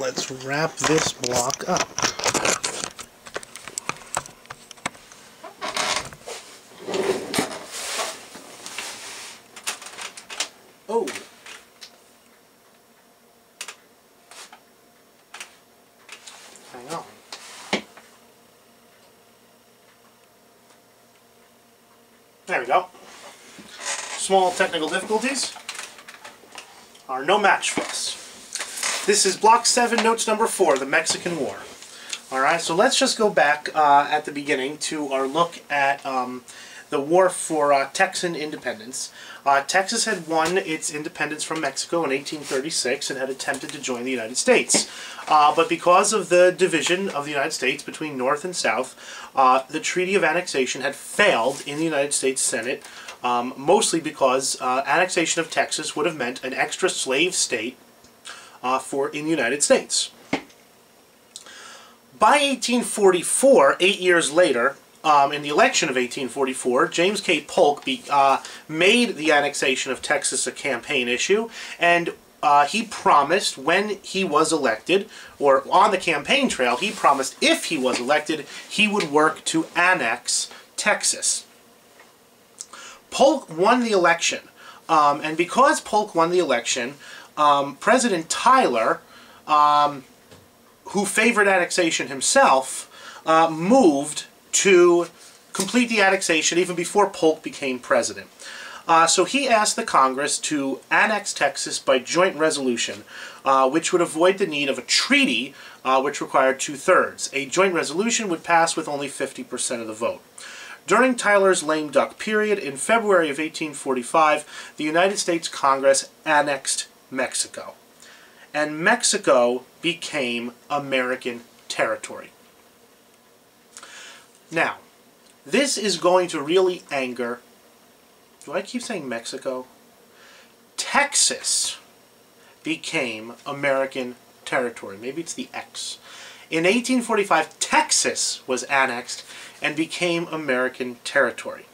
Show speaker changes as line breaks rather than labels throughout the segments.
let's wrap this block up. Oh. Hang on. There we go. Small technical difficulties are no match for us. This is Block 7, Notes number 4, the Mexican War. Alright, so let's just go back at the beginning to our look at the war for Texan independence. Texas had won its independence from Mexico in 1836 and had attempted to join the United States. But because of the division of the United States between North and South, the Treaty of Annexation had failed in the United States Senate, mostly because annexation of Texas would have meant an extra slave state in the United States. By 1844, 8 years later, in the election of 1844, James K. Polk made the annexation of Texas a campaign issue, and he promised when he was elected, or on the campaign trail, he promised if he was elected, he would work to annex Texas. Polk won the election, and because Polk won the election, President Tyler, who favored annexation himself, moved to complete the annexation even before Polk became president. So he asked the Congress to annex Texas by joint resolution, which would avoid the need of a treaty, which required 2/3. A joint resolution would pass with only 50% of the vote. During Tyler's lame duck period, in February of 1845, the United States Congress annexed Mexico. And Mexico became American territory. Now, this is going to really anger, do I keep saying Mexico? Texas became American territory. Maybe it's the X. In 1845, Texas was annexed and became American territory.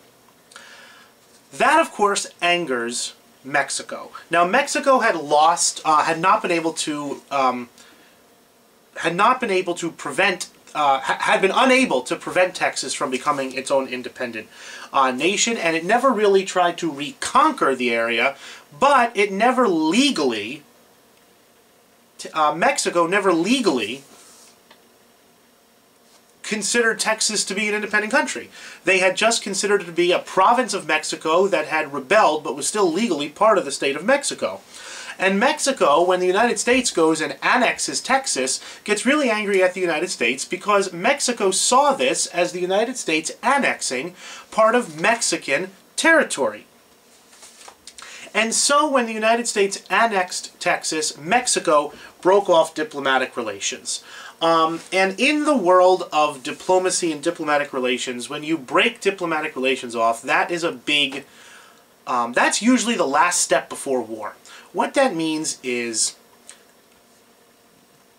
That, of course, angers Mexico. Now, Mexico had lost, had been unable to prevent Texas from becoming its own independent nation, and it never really tried to reconquer the area, but it never legally, Mexico never legally considered Texas to be an independent country. They had just considered it to be a province of Mexico that had rebelled but was still legally part of the state of Mexico. And Mexico, when the United States goes and annexes Texas, gets really angry at the United States because Mexico saw this as the United States annexing part of Mexican territory. And so when the United States annexed Texas, Mexico broke off diplomatic relations. And in the world of diplomacy and diplomatic relations, when you break diplomatic relations off, that is a big, that's usually the last step before war. What that means is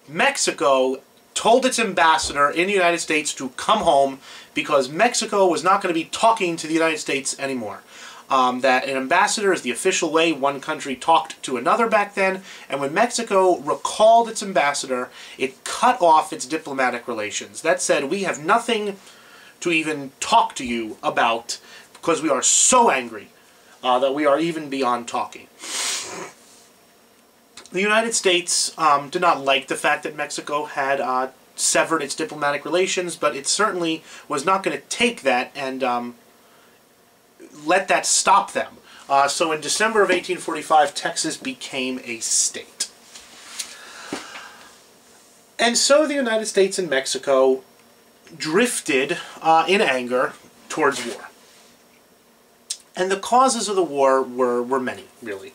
Mexico told its ambassador in the United States to come home because Mexico was not going to be talking to the United States anymore. That an ambassador is the official way one country talked to another back then, and when Mexico recalled its ambassador, it cut off its diplomatic relations. That said, we have nothing to even talk to you about because we are so angry that we are even beyond talking. The United States did not like the fact that Mexico had severed its diplomatic relations, but it certainly was not going to take that and let that stop them. So in December of 1845, Texas became a state. And so the United States and Mexico drifted in anger towards war. And the causes of the war were many, really.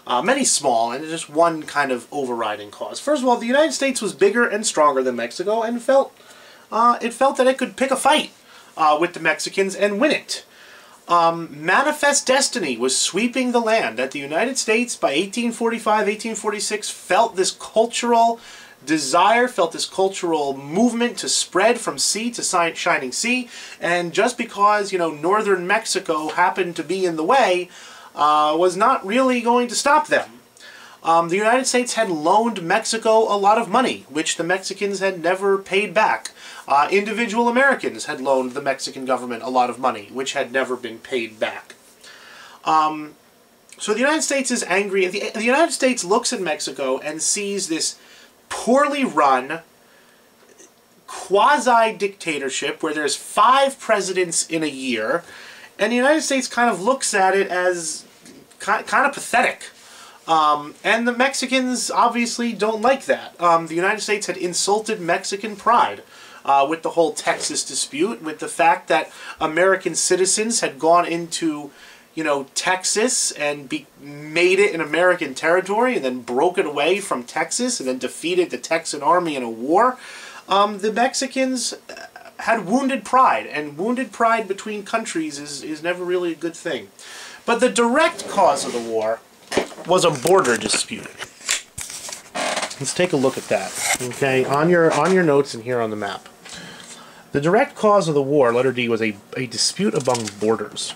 Many small, and just one kind of overriding cause. First of all, the United States was bigger and stronger than Mexico, and it felt that it could pick a fight with the Mexicans and win it. Manifest destiny was sweeping the land, that the United States by 1845, 1846 felt this cultural desire, felt this cultural movement to spread from sea to shining sea, and just because, you know, northern Mexico happened to be in the way, was not really going to stop them. The United States had loaned Mexico a lot of money, which the Mexicans had never paid back. Individual Americans had loaned the Mexican government a lot of money, which had never been paid back. So the United States is angry. The United States looks at Mexico and sees this poorly run quasi-dictatorship where there's 5 presidents in a year, and the United States kind of looks at it as kind of pathetic. And the Mexicans obviously don't like that. The United States had insulted Mexican pride with the whole Texas dispute, with the fact that American citizens had gone into, you know, Texas and made it an American territory and then broke it away from Texas and then defeated the Texan army in a war. The Mexicans had wounded pride, and wounded pride between countries is never really a good thing. But the direct cause of the war was a border dispute. Let's take a look at that. Okay, on your notes and here on the map. The direct cause of the war, letter D, was a dispute among borders.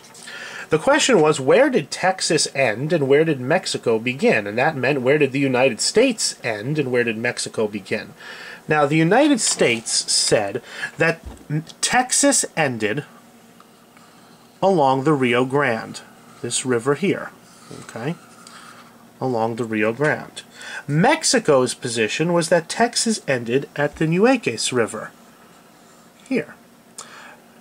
The question was, where did Texas end and where did Mexico begin? And that meant, where did the United States end and where did Mexico begin? Now, the United States said that Texas ended along the Rio Grande, this river here, okay, along the Rio Grande. Mexico's position was that Texas ended at the Nueces River, here.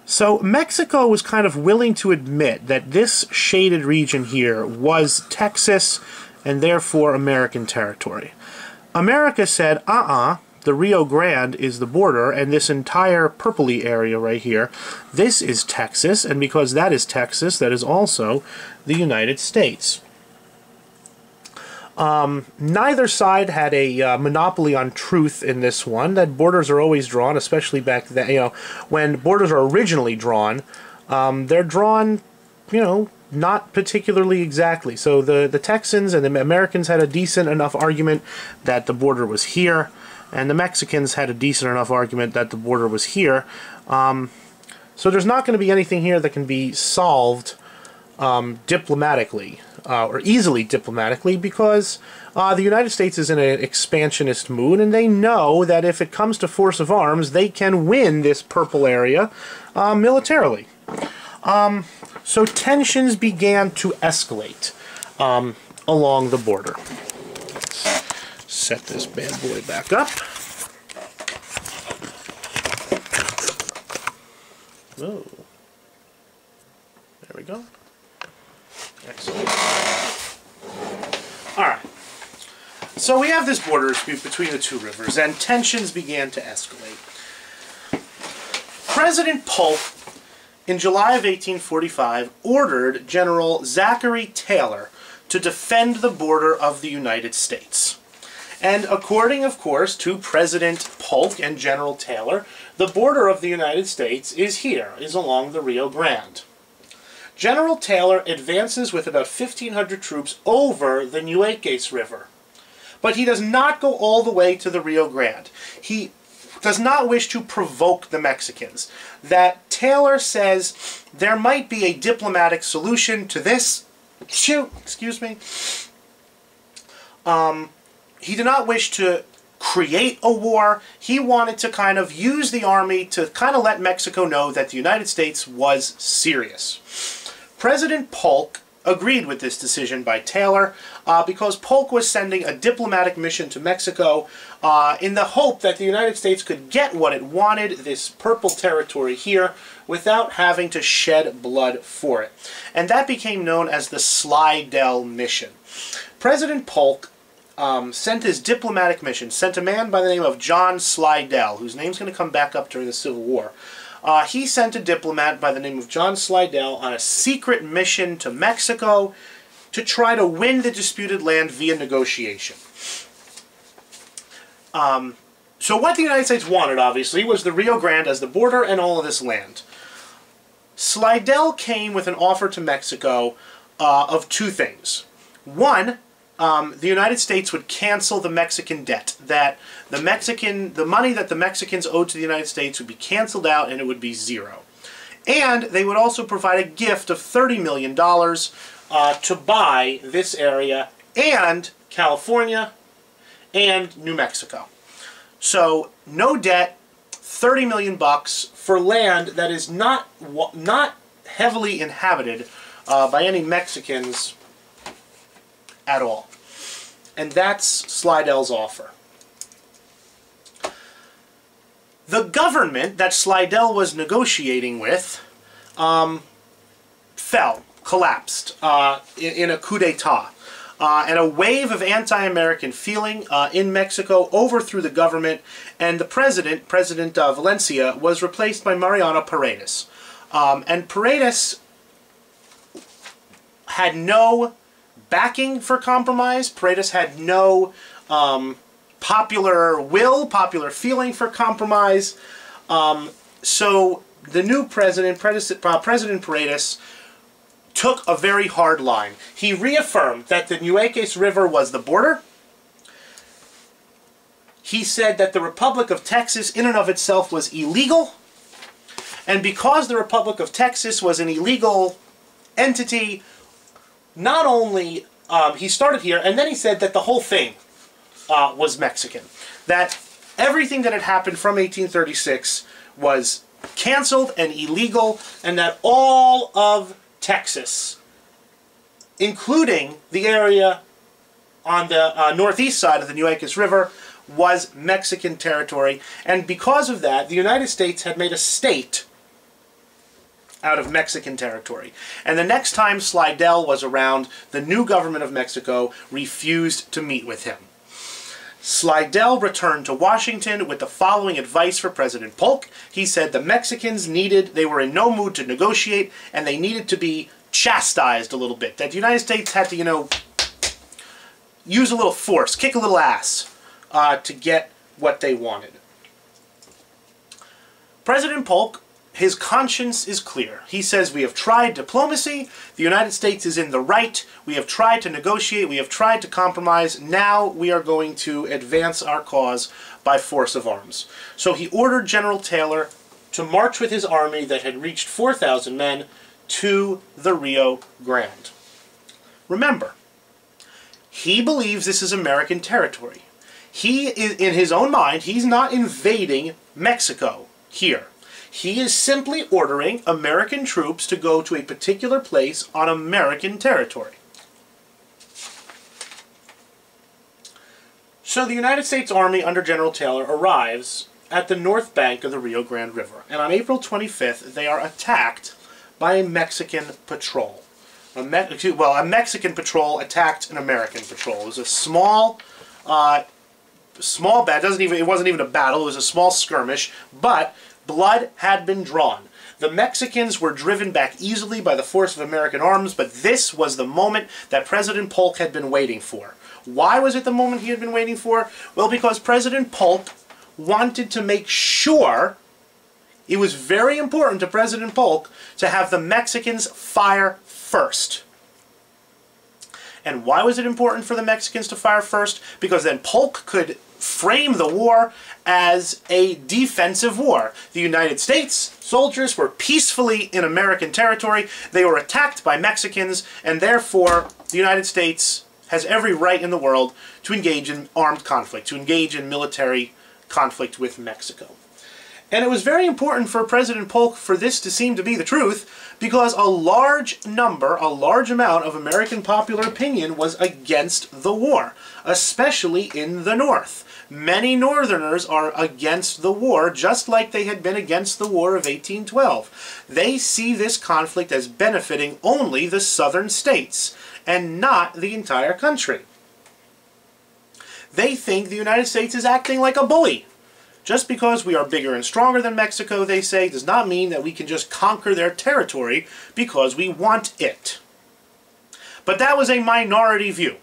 So Mexico was kind of willing to admit that this shaded region here was Texas and therefore American territory. America said, the Rio Grande is the border, and this entire purpley area right here, this is Texas, and because that is Texas, that is also the United States. Neither side had a monopoly on truth in this one. That borders are always drawn, especially back then. You know, when borders are originally drawn, they're drawn, you know, not particularly exactly. So the Texans and the Americans had a decent enough argument that the border was here, and the Mexicans had a decent enough argument that the border was here. So there's not going to be anything here that can be solved diplomatically. Or easily diplomatically, because the United States is in an expansionist mood, and they know that if it comes to force of arms, they can win this purple area militarily. So tensions began to escalate along the border. Let's set this bad boy back up. Oh, there we go. Excellent. Alright. So we have this border dispute between the two rivers, and tensions began to escalate. President Polk, in July of 1845, ordered General Zachary Taylor to defend the border of the United States. And according, of course, to President Polk and General Taylor, the border of the United States is here, is along the Rio Grande. General Taylor advances with about 1,500 troops over the Nueces River. But he does not go all the way to the Rio Grande. He does not wish to provoke the Mexicans. That Taylor says there might be a diplomatic solution to this. Excuse me. He did not wish to create a war. He wanted to kind of use the army to kind of let Mexico know that the United States was serious. President Polk agreed with this decision by Taylor because Polk was sending a diplomatic mission to Mexico in the hope that the United States could get what it wanted, this purple territory here, without having to shed blood for it. And that became known as the Slidell Mission. President Polk sent his diplomatic mission, sent a man by the name of John Slidell, whose name's going to come back up during the Civil War. He sent a diplomat by the name of John Slidell on a secret mission to Mexico to try to win the disputed land via negotiation. So what the United States wanted, obviously, was the Rio Grande as the border and all of this land. Slidell came with an offer to Mexico of two things. One, the United States would cancel the Mexican debt. That the money that the Mexicans owed to the United States would be canceled out and it would be zero. And they would also provide a gift of $30 million to buy this area and California, and New Mexico. So no debt, 30 million bucks for land that is not heavily inhabited by any Mexicans at all. And that's Slidell's offer. The government that Slidell was negotiating with collapsed in a coup d'etat. And a wave of anti-American feeling in Mexico overthrew the government, and the President Valencia, was replaced by Mariano Paredes. And Paredes had no backing for compromise. Paredes had no popular feeling for compromise. So the new President Paredes, took a very hard line. He reaffirmed that the Nueces River was the border. He said that the Republic of Texas in and of itself was illegal. And because the Republic of Texas was an illegal entity, not only, he started here, and then he said that the whole thing was Mexican. That everything that had happened from 1836 was canceled and illegal, and that all of Texas, including the area on the northeast side of the Nueces River, was Mexican territory. And because of that, the United States had made a state out of Mexican territory. And the next time Slidell was around, the new government of Mexico refused to meet with him. Slidell returned to Washington with the following advice for President Polk. He said the Mexicans they were in no mood to negotiate, and they needed to be chastised a little bit. That the United States had to, use a little force, kick a little ass to get what they wanted. President Polk, his conscience is clear. He says, we have tried diplomacy, the United States is in the right, we have tried to negotiate, we have tried to compromise, now we are going to advance our cause by force of arms. So he ordered General Taylor to march with his army that had reached 4,000 men to the Rio Grande. Remember, he believes this is American territory. He is, in his own mind, he's not invading Mexico here. He is simply ordering American troops to go to a particular place on American territory. So the United States Army under General Taylor arrives at the north bank of the Rio Grande River. And on April 25th, they are attacked by a Mexican patrol. A Mexican patrol attacked an American patrol. It was a small battle. It wasn't even a battle. It was a small skirmish, but blood had been drawn. The Mexicans were driven back easily by the force of American arms, but this was the moment that President Polk had been waiting for. Why was it the moment he had been waiting for? Well, because President Polk wanted to make sure, it was very important to President Polk to have the Mexicans fire first. And why was it important for the Mexicans to fire first? Because then Polk could frame the war as a defensive war. The United States soldiers were peacefully in American territory. They were attacked by Mexicans, and therefore the United States has every right in the world to engage in armed conflict, to engage in military conflict with Mexico. And it was very important for President Polk for this to seem to be the truth, because a large amount of American popular opinion was against the war, especially in the North. Many Northerners are against the war, just like they had been against the War of 1812. They see this conflict as benefiting only the southern states, and not the entire country. They think the United States is acting like a bully. Just because we are bigger and stronger than Mexico, they say, does not mean that we can just conquer their territory because we want it. But that was a minority view.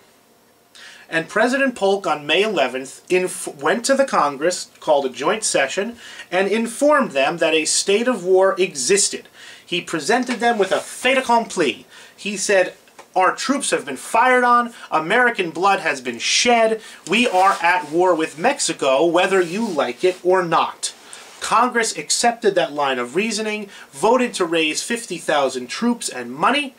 And President Polk on May 11th went to the Congress, called a joint session, and informed them that a state of war existed. He presented them with a fait accompli. He said, our troops have been fired on, American blood has been shed, we are at war with Mexico, whether you like it or not. Congress accepted that line of reasoning, voted to raise 50,000 troops and money.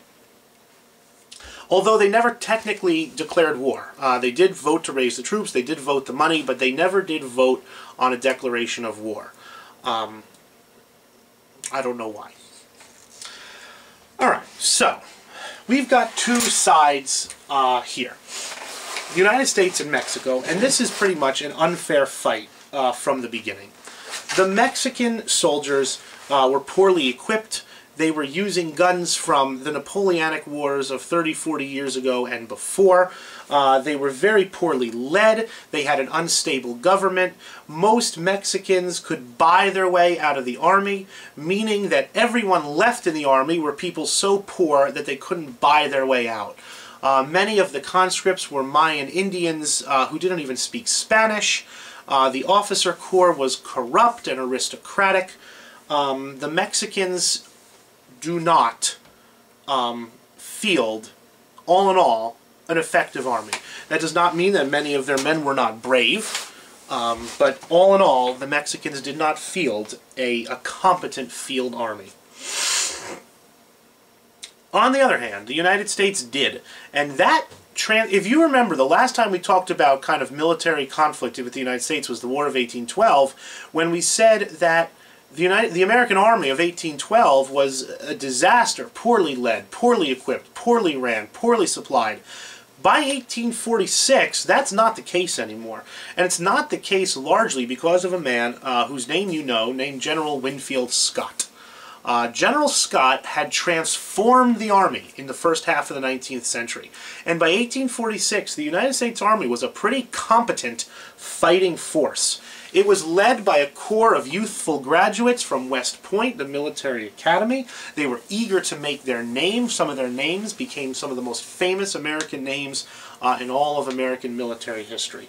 although they never technically declared war. They did vote to raise the troops, they did vote the money, but they never did vote on a declaration of war. I don't know why. Alright, so we've got two sides here. The United States and Mexico, and this is pretty much an unfair fight from the beginning. The Mexican soldiers were poorly equipped. They were using guns from the Napoleonic Wars of 30-40 years ago and before. They were very poorly led. They had an unstable government. Most Mexicans could buy their way out of the army, meaning that everyone left in the army were people so poor that they couldn't buy their way out. Many of the conscripts were Mayan Indians who didn't even speak Spanish. The officer corps was corrupt and aristocratic. The Mexicans do not field, all in all, an effective army. That does not mean that many of their men were not brave, but all in all, the Mexicans did not field a competent field army. On the other hand, the United States did, and that if you remember, the last time we talked about kind of military conflict with the United States was the War of 1812, when we said that the American Army of 1812 was a disaster, poorly led, poorly equipped, poorly ran, poorly supplied. By 1846, that's not the case anymore. And it's not the case largely because of a man whose name you know, named General Winfield Scott. General Scott had transformed the Army in the first half of the 19th century. And by 1846, the United States Army was a pretty competent fighting force. It was led by a corps of youthful graduates from West Point, the military academy. They were eager to make their name. Some of their names became some of the most famous American names in all of American military history.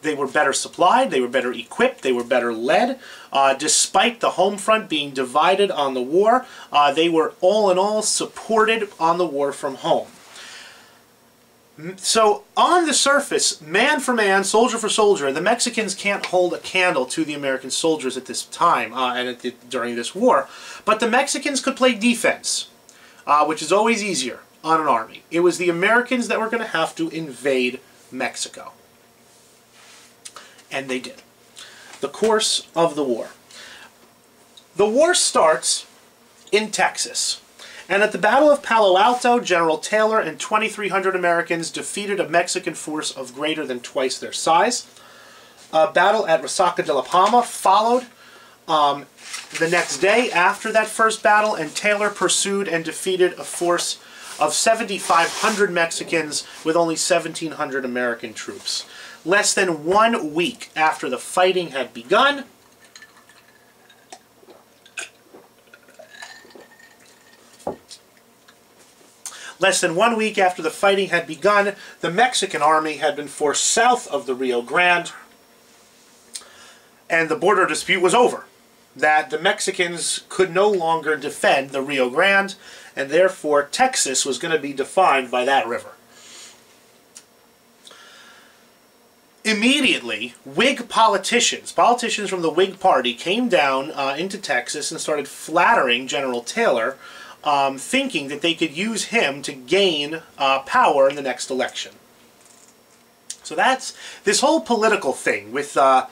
They were better supplied, they were better equipped, they were better led. Despite the home front being divided on the war, they were all in all supported on the war from home. So, on the surface, man for man, soldier for soldier, the Mexicans can't hold a candle to the American soldiers at this time and during this war. But the Mexicans could play defense, which is always easier on an army. It was the Americans that were going to have to invade Mexico. And they did. The course of the war. The war starts in Texas. And at the Battle of Palo Alto, General Taylor and 2,300 Americans defeated a Mexican force of greater than twice their size. A battle at Resaca de la Palma followed the next day after that first battle, and Taylor pursued and defeated a force of 7,500 Mexicans with only 1,700 American troops. Less than 1 week after the fighting had begun, the Mexican army had been forced south of the Rio Grande, and the border dispute was over. That the Mexicans could no longer defend the Rio Grande, and therefore Texas was going to be defined by that river. Immediately, Whig politicians from the Whig Party came down into Texas and started flattering General Taylor, thinking that they could use him to gain power in the next election. So that's this whole political thing with the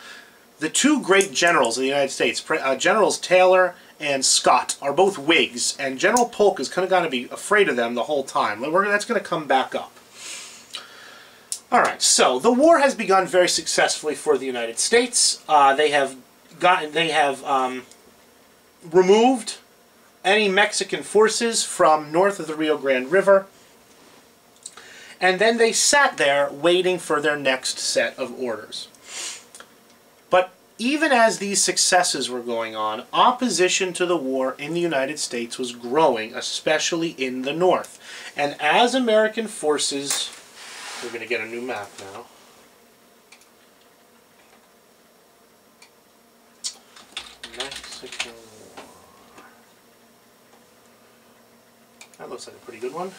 two great generals of the United States, Generals Taylor and Scott, are both Whigs, and General Polk is kind of going to be afraid of them the whole time. That's going to come back up. Alright, so the war has begun very successfully for the United States. They have removed any Mexican forces from north of the Rio Grande River, and then they sat there waiting for their next set of orders. But even as these successes were going on, opposition to the war in the United States was growing, especially in the north. And as American forces... We're going to get a new map now. Mexican War. That looks like a pretty good one.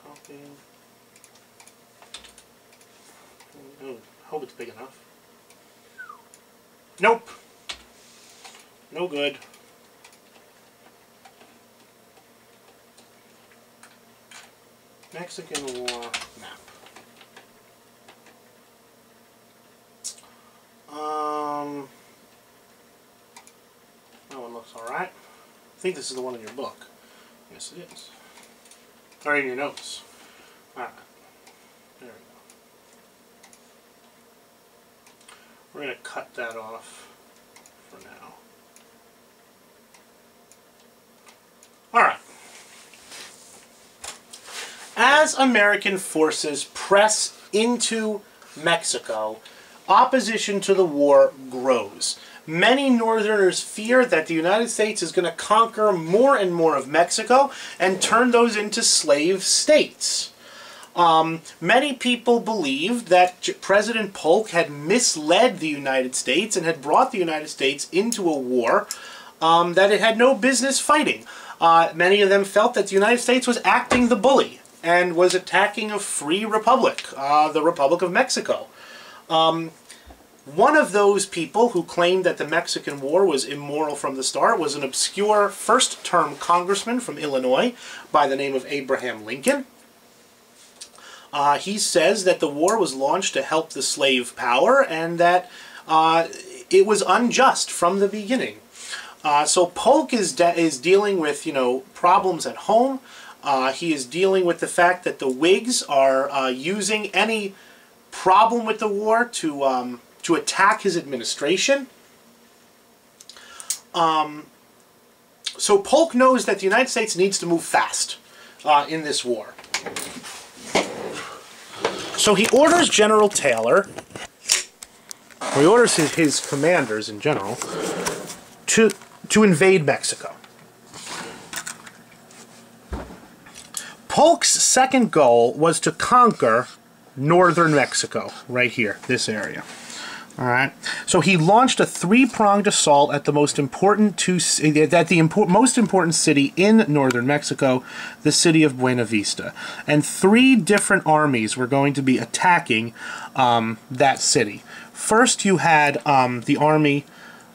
Copy. Oh, hope it's big enough. Nope. No good. Mexican War map. That one looks alright. I think this is the one in your book. Yes, it is. Or in your notes. Alright. There we go. We're going to cut that off for now. Alright. As American forces press into Mexico, opposition to the war grows. Many Northerners fear that the United States is going to conquer more and more of Mexico and turn those into slave states. Many people believed that President Polk had misled the United States and had brought the United States into a war that it had no business fighting. Many of them felt that the United States was acting the bully and was attacking a free republic, the Republic of Mexico. One of those people who claimed that the Mexican War was immoral from the start was an obscure first-term congressman from Illinois by the name of Abraham Lincoln. He says that the war was launched to help the slave power and that it was unjust from the beginning. So Polk is dealing with, problems at home. He is dealing with the fact that the Whigs are using any problem with the war to attack his administration. So Polk knows that the United States needs to move fast in this war. So he orders General Taylor, or he orders his commanders in general, to invade Mexico. Polk's second goal was to conquer northern Mexico, right here, this area. All right. So he launched a three-pronged assault at the most important most important city in northern Mexico, the city of Buena Vista, and three different armies were going to be attacking that city. First, you had the army.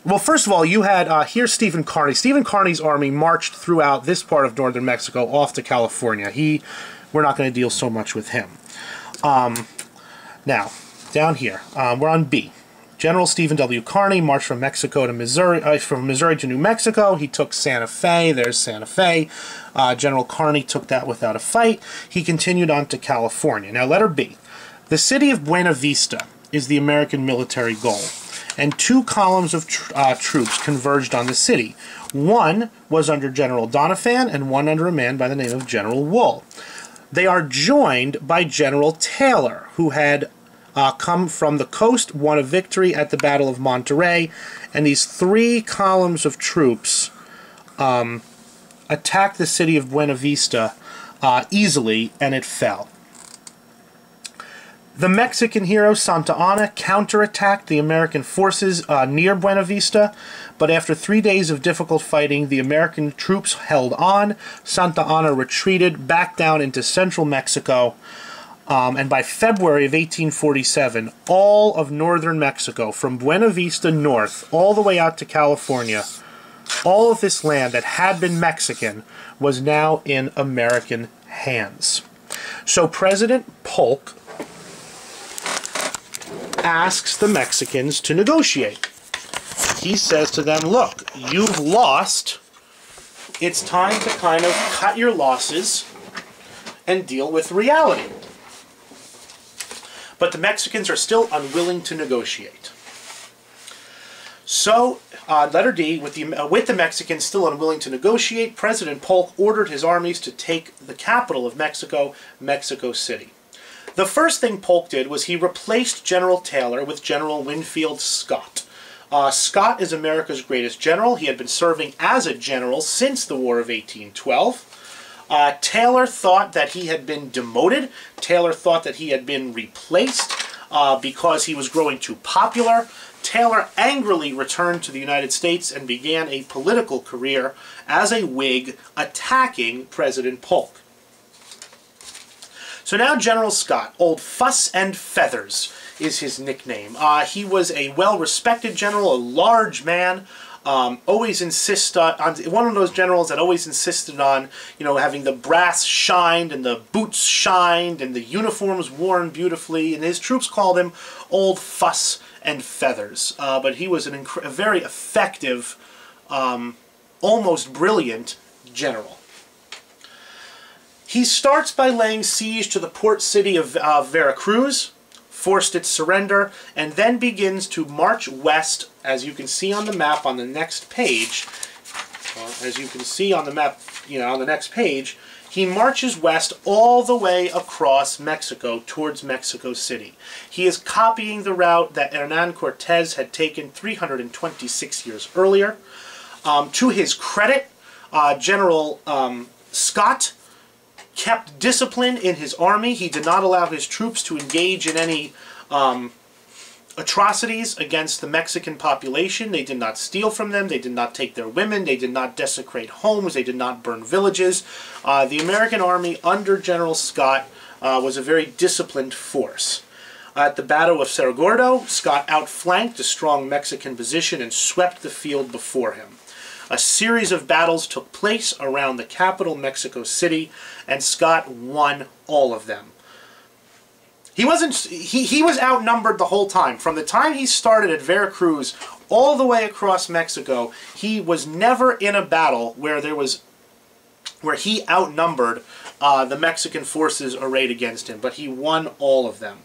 Well, first of all, you had here's Stephen Kearny. Stephen Kearny's army marched throughout this part of northern Mexico off to California. We're not going to deal so much with him. Now, down here, we're on B. General Stephen W. Kearny marched from Mexico to Missouri, from Missouri to New Mexico. He took Santa Fe. There's Santa Fe. General Kearny took that without a fight. He continued on to California. Now, letter B. The city of Buena Vista is the American military goal, and two columns of troops converged on the city. One was under General Doniphan and one under a man by the name of General Wool. They are joined by General Taylor, who had come from the coast, won a victory at the Battle of Monterey, and these three columns of troops attacked the city of Buena Vista easily, and it fell. The Mexican hero Santa Anna counterattacked the American forces near Buena Vista, but after 3 days of difficult fighting, the American troops held on. Santa Anna retreated back down into central Mexico, and by February of 1847, all of northern Mexico, from Buena Vista north all the way out to California, all of this land that had been Mexican was now in American hands. So President Polk asks the Mexicans to negotiate. He says to them, look, you've lost. It's time to kind of cut your losses and deal with reality. But the Mexicans are still unwilling to negotiate. So, letter D, with the Mexicans still unwilling to negotiate, President Polk ordered his armies to take the capital of Mexico, Mexico City. The first thing Polk did was he replaced General Taylor with General Winfield Scott. Scott is America's greatest general. He had been serving as a general since the War of 1812. Taylor thought that he had been demoted. Taylor thought that he had been replaced because he was growing too popular. Taylor angrily returned to the United States and began a political career as a Whig attacking President Polk. So now General Scott, Old Fuss and Feathers is his nickname. He was a well-respected general, a large man. always insist on one of those generals that always insisted on, you know, having the brass shined and the boots shined and the uniforms worn beautifully, and his troops called him Old Fuss and Feathers. But he was a very effective, almost brilliant general. He starts by laying siege to the port city of Veracruz, forced its surrender, and then begins to march west, as you can see on the map on the next page. As you can see on the map, you know, on the next page, he marches west all the way across Mexico towards Mexico City. He is copying the route that Hernan Cortez had taken 326 years earlier. To his credit, General Scott kept discipline in his army. He did not allow his troops to engage in any atrocities against the Mexican population. They did not steal from them. They did not take their women. They did not desecrate homes. They did not burn villages. The American army under General Scott was a very disciplined force. At the Battle of Cerro Gordo, Scott outflanked a strong Mexican position and swept the field before him. A series of battles took place around the capital, Mexico City, and Scott won all of them. He was outnumbered the whole time. From the time he started at Veracruz all the way across Mexico, he was never in a battle where he outnumbered the Mexican forces arrayed against him, but he won all of them.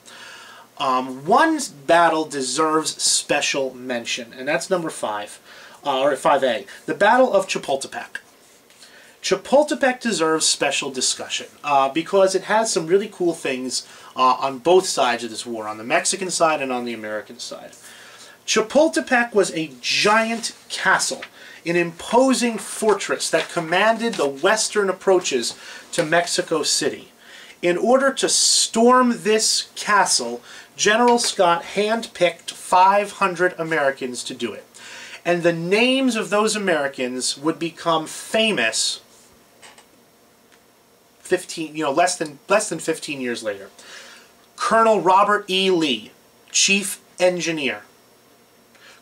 One battle deserves special mention, and that's number 5. Or 5A, the Battle of Chapultepec. Chapultepec deserves special discussion because it has some really cool things on both sides of this war, on the Mexican side and on the American side. Chapultepec was a giant castle, an imposing fortress that commanded the western approaches to Mexico City. In order to storm this castle, General Scott handpicked 500 Americans to do it. And the names of those Americans would become famous less than 15 years later. Colonel Robert E. Lee, Chief Engineer.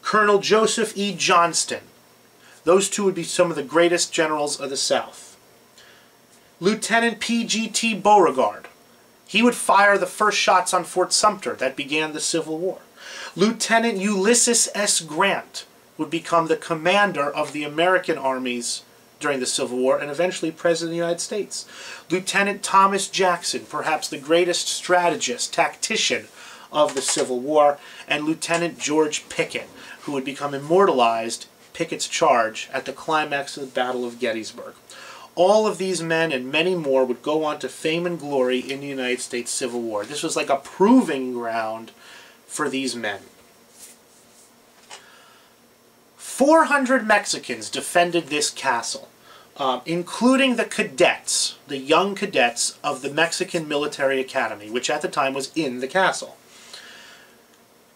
Colonel Joseph E. Johnston. Those two would be some of the greatest generals of the South. Lieutenant P.G.T. Beauregard. He would fire the first shots on Fort Sumter that began the Civil War. Lieutenant Ulysses S. Grant would become the commander of the American armies during the Civil War and eventually President of the United States. Lieutenant Thomas Jackson, perhaps the greatest strategist, tactician of the Civil War, and Lieutenant George Pickett, who would become immortalized, Pickett's charge, at the climax of the Battle of Gettysburg. All of these men and many more would go on to fame and glory in the United States Civil War. This was like a proving ground for these men. 400 Mexicans defended this castle, including the cadets, the young cadets of the Mexican Military Academy, which at the time was in the castle.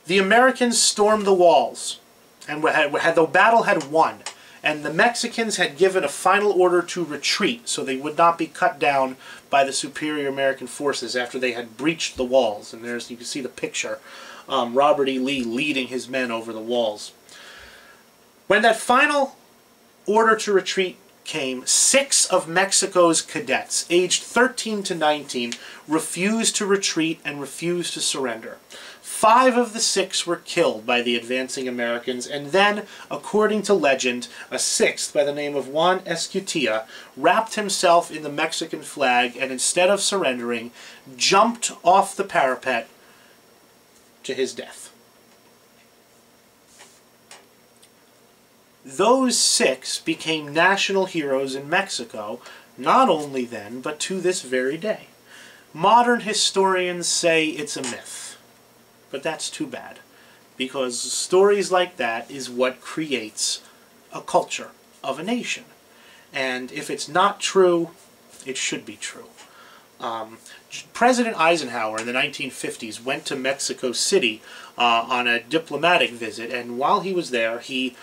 The Americans stormed the walls, and the battle had won, and the Mexicans had given a final order to retreat so they would not be cut down by the superior American forces after they had breached the walls. And there's, you can see the picture, Robert E. Lee leading his men over the walls. When that final order to retreat came, 6 of Mexico's cadets, aged 13 to 19, refused to retreat and refused to surrender. 5 of the 6 were killed by the advancing Americans, and then, according to legend, a 6th by the name of Juan Escutia wrapped himself in the Mexican flag and, instead of surrendering, jumped off the parapet to his death. Those 6 became national heroes in Mexico, not only then, but to this very day. Modern historians say it's a myth, but that's too bad, because stories like that is what creates a culture of a nation. And if it's not true, it should be true. President Eisenhower in the 1950s went to Mexico City on a diplomatic visit, and while he was there, he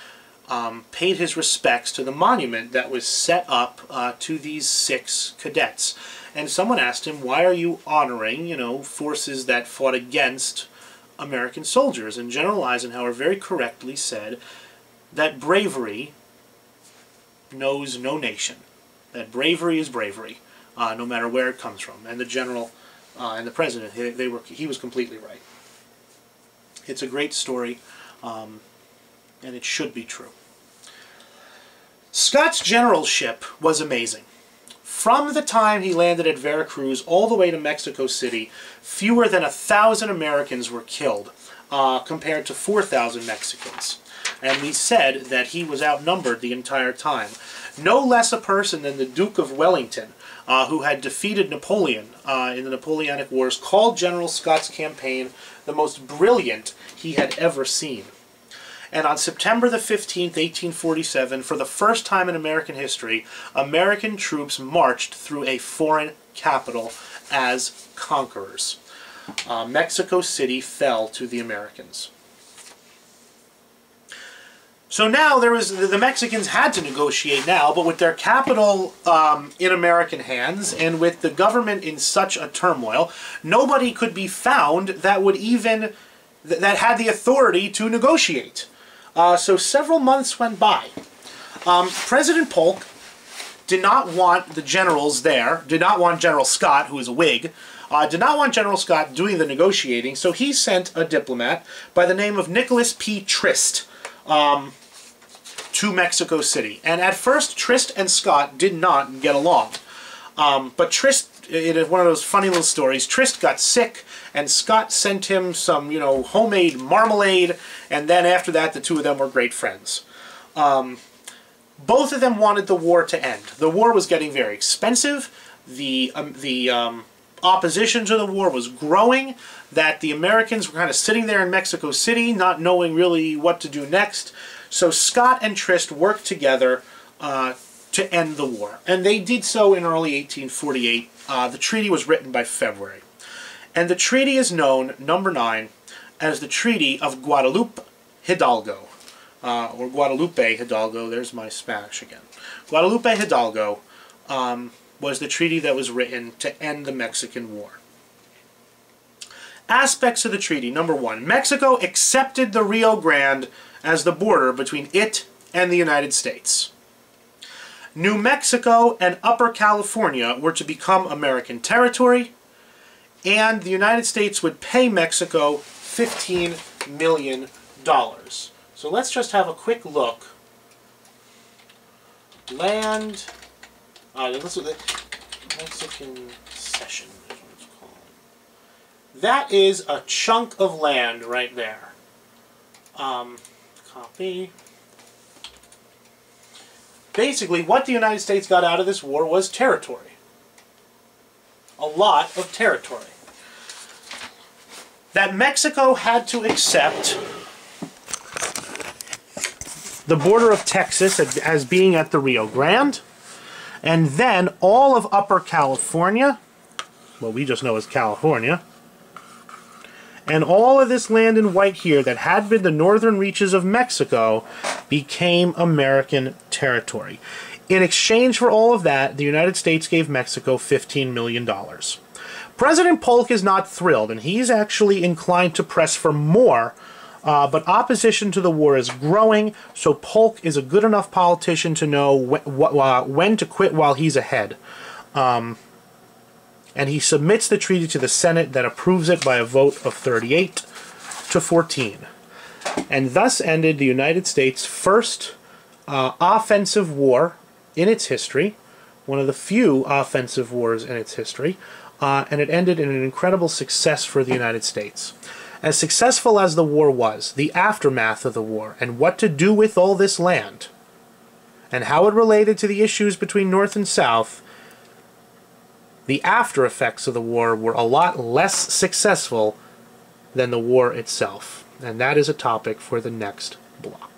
paid his respects to the monument that was set up to these 6 cadets. And someone asked him, why are you honoring, forces that fought against American soldiers? And General Eisenhower very correctly said, that bravery knows no nation. That bravery is bravery, no matter where it comes from. And the general and the president, he was completely right. It's a great story, and it should be true. Scott's generalship was amazing. From the time he landed at Veracruz all the way to Mexico City, fewer than 1,000 Americans were killed, compared to 4,000 Mexicans. And we said that he was outnumbered the entire time. No less a person than the Duke of Wellington, who had defeated Napoleon in the Napoleonic Wars, called General Scott's campaign the most brilliant he had ever seen. And on September the 15th, 1847, for the first time in American history, American troops marched through a foreign capital as conquerors. Mexico City fell to the Americans. So now the Mexicans had to negotiate now, but with their capital in American hands and with the government in such a turmoil, nobody could be found that would even that had the authority to negotiate. So several months went by. President Polk did not want the generals there, did not want General Scott, who was a Whig, did not want General Scott doing the negotiating, so he sent a diplomat by the name of Nicholas P. Trist to Mexico City. And at first, Trist and Scott did not get along. But Trist, it is one of those funny little stories, Trist got sick, and Scott sent him some, homemade marmalade, and then after that, the two of them were great friends. Both of them wanted the war to end. The war was getting very expensive. The opposition to the war was growing, that the Americans were kind of sitting there in Mexico City, not knowing really what to do next. So Scott and Trist worked together to end the war. And they did so in early 1848. The treaty was written by February. And the treaty is known, number 9, as the Treaty of Guadalupe Hidalgo. Or Guadalupe Hidalgo, there's my Spanish again. Guadalupe Hidalgo was the treaty that was written to end the Mexican War. Aspects of the treaty. Number 1, Mexico accepted the Rio Grande as the border between it and the United States. New Mexico and Upper California were to become American territory, and the United States would pay Mexico $15 million. So let's just have a quick look. Land, Mexican Cession is what it's called. That is a chunk of land right there. Copy. Basically, what the United States got out of this war was territory. A lot of territory. That Mexico had to accept the border of Texas as being at the Rio Grande, and then all of Upper California, what we just know as California, and all of this land in white here that had been the northern reaches of Mexico became American territory. In exchange for all of that, the United States gave Mexico $15 million. President Polk is not thrilled, and he's actually inclined to press for more, but opposition to the war is growing, so Polk is a good enough politician to know when to quit while he's ahead. And he submits the treaty to the Senate that approves it by a vote of 38 to 14. And thus ended the United States' first offensive war in its history, one of the few offensive wars in its history, and it ended in an incredible success for the United States. As successful as the war was, the aftermath of the war, and what to do with all this land, and how it related to the issues between North and South, the after effects of the war were a lot less successful than the war itself. And that is a topic for the next block.